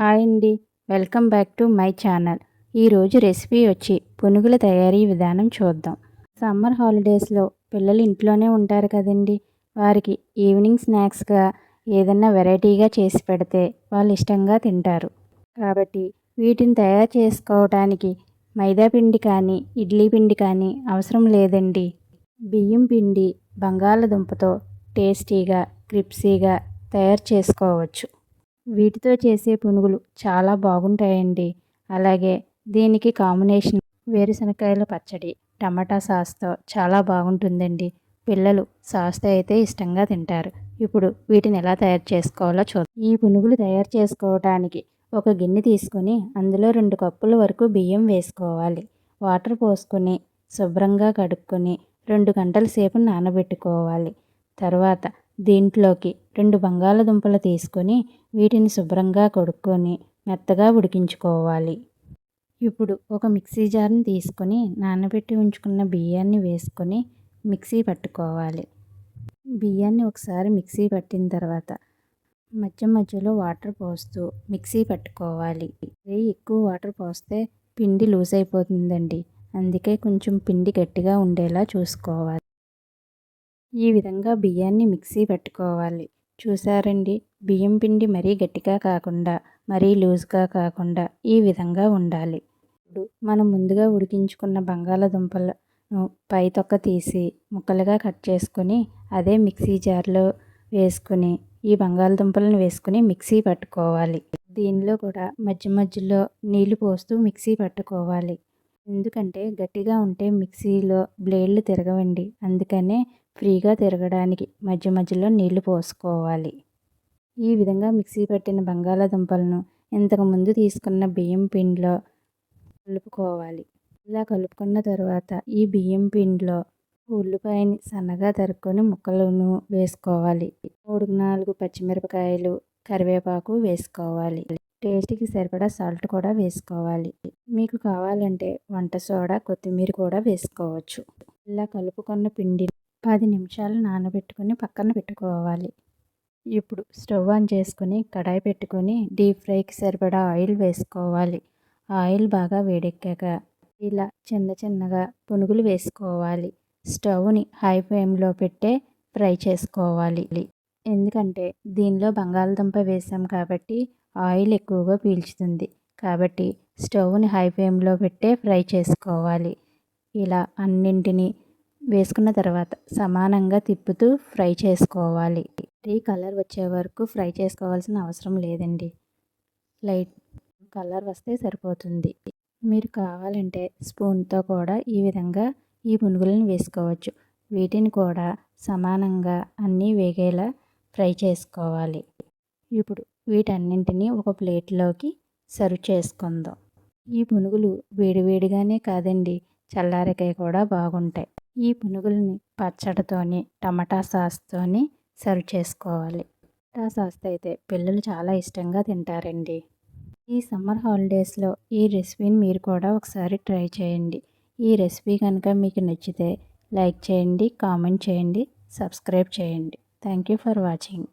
Hi అండి. Welcome back to my channel. ఈరోజు recipe వచ్చి పునుగుల తయారీ విధానం చూద్దాం. సమ్మర్ హాలిడేస్లో పిల్లలు ఇంట్లోనే ఉంటారు కదండి. వారికి ఈవినింగ్ స్నాక్స్గా ఏదన్నా వెరైటీగా చేసి పెడితే వాళ్ళు ఇష్టంగా తింటారు. కాబట్టి వీటిని తయారు చేసుకోవడానికి మైదా పిండి కానీ ఇడ్లీ పిండి కానీ అవసరం లేదండి. బియ్యం పిండి బంగాళదుంపతో టేస్టీగా క్రిప్సీగా తయారు చేసుకోవచ్చు. వీటితో చేసే పునుగులు చాలా బాగుంటాయండి. అలాగే దీనికి కాంబినేషన్ వేరుశనగకాయల పచ్చడి టమాటా సాస్తో చాలా బాగుంటుందండి. పిల్లలు సాస్తో అయితే ఇష్టంగా తింటారు. ఇప్పుడు వీటిని ఎలా తయారు చేసుకోవాలో చూద్దాం. ఈ పునుగులు తయారు చేసుకోవడానికి ఒక గిన్నె తీసుకొని అందులో 2 కప్పుల వరకు బియ్యం వేసుకోవాలి. వాటర్ పోసుకొని శుభ్రంగా కడుక్కొని 2 గంటల సేపు నానబెట్టుకోవాలి. తర్వాత దీంట్లోకి 2 బంగాళదుంపలు తీసుకొని వీటిని శుభ్రంగా కడుక్కొని మెత్తగా ఉడికించుకోవాలి. ఇప్పుడు ఒక మిక్సీ జార్ని తీసుకొని నానబెట్టి ఉంచుకున్న బియ్యాన్ని వేసుకొని మిక్సీ పట్టుకోవాలి. బియ్యాన్ని ఒకసారి మిక్సీ పట్టిన తర్వాత మధ్య మధ్యలో వాటర్ పోస్తూ మిక్సీ పట్టుకోవాలి. ఎక్కువ వాటర్ పోస్తే పిండి లూజ్ అయిపోతుందండి. అందుకే కొంచెం పిండి గట్టిగా ఉండేలా చూసుకోవాలి. ఈ విధంగా బియ్యాన్ని మిక్సీ పట్టుకోవాలి. చూసారండి, బియ్యం పిండి మరీ గట్టిగా కాకుండా మరీ లూజ్గా కాకుండా ఈ విధంగా ఉండాలి. ఇప్పుడు మనం ముందుగా ఉడికించుకున్న బంగాళదుంపలను పై తొక్క తీసి ముక్కలుగా కట్ చేసుకొని అదే మిక్సీ జార్లో వేసుకుని ఈ బంగాళదుంపలను వేసుకుని మిక్సీ పట్టుకోవాలి. దీనిలో కూడా మధ్య మధ్యలో నీళ్లు పోస్తూ మిక్సీ పట్టుకోవాలి. ఎందుకంటే గట్టిగా ఉంటే మిక్సీలో బ్లేడ్లు తిరగవండి. అందుకనే ఫ్రీగా తిరగడానికి మధ్య మధ్యలో నీళ్లు పోసుకోవాలి. ఈ విధంగా మిక్సీ పట్టిన బంగాళాదుంపలను ఇంతకుముందు తీసుకున్న బియ్యం పిండిలో కలుపుకోవాలి. ఇలా కలుపుకున్న తర్వాత ఈ బియ్యం పిండిలో ఉల్లిపాయని సన్నగా తరుక్కొని ముక్కలను వేసుకోవాలి. 3-4 పచ్చిమిరపకాయలు, కరివేపాకు వేసుకోవాలి. టేస్ట్కి సరిపడా సాల్ట్ కూడా వేసుకోవాలి. మీకు కావాలంటే వంట సోడా, కొత్తిమీర కూడా వేసుకోవచ్చు. ఇలా కలుపుకున్న పిండిని 10 నిమిషాలు నానబెట్టుకొని పక్కన పెట్టుకోవాలి. ఇప్పుడు స్టవ్ ఆన్ చేసుకొని కడాయి పెట్టుకొని డీప్ ఫ్రైకి సరిపడా ఆయిల్ వేసుకోవాలి. ఆయిల్ బాగా వేడెక్కాక ఇలా చిన్న చిన్నగా పునుగులు వేసుకోవాలి. స్టవ్ని హై ఫ్లేమ్లో పెట్టే ఫ్రై చేసుకోవాలి. ఎందుకంటే దీనిలో బంగాళదుంప వేసాం కాబట్టి ఆయిల్ ఎక్కువగా పీల్చుతుంది. కాబట్టి స్టవ్ని హై ఫ్లేమ్లో పెట్టే ఫ్రై చేసుకోవాలి. ఇలా అన్నింటినీ వేసుకున్న తర్వాత సమానంగా తిప్పుతూ ఫ్రై చేసుకోవాలి. కలర్ వచ్చే వరకు ఫ్రై చేసుకోవాల్సిన అవసరం లేదండి. లైట్ కలర్ వస్తే సరిపోతుంది. మీరు కావాలంటే స్పూన్తో కూడా ఈ విధంగా ఈ పునుగులను వేసుకోవచ్చు. వీటిని కూడా సమానంగా అన్నీ వేగేలా ఫ్రై చేసుకోవాలి. ఇప్పుడు వీటన్నింటినీ ఒక ప్లేట్లోకి సర్వ్ చేసుకుందాం. ఈ పునుగులు వేడివేడిగానే కాదండి, చల్లారకాయ కూడా బాగుంటాయి. ఈ పునుగుల్ని పచ్చడితోని టమాటా సాస్తోని సర్వ్ చేసుకోవాలి. టమాటా సాస్ అయితే పిల్లలు చాలా ఇష్టంగా తింటారండి. ఈ సమ్మర్ హాలిడేస్లో ఈ రెసిపీని మీరు కూడా ఒకసారి ట్రై చేయండి. ఈ రెసిపీ కనుక మీకు నచ్చితే లైక్ చేయండి, కామెంట్ చేయండి, సబ్స్క్రైబ్ చేయండి. Thank you for watching.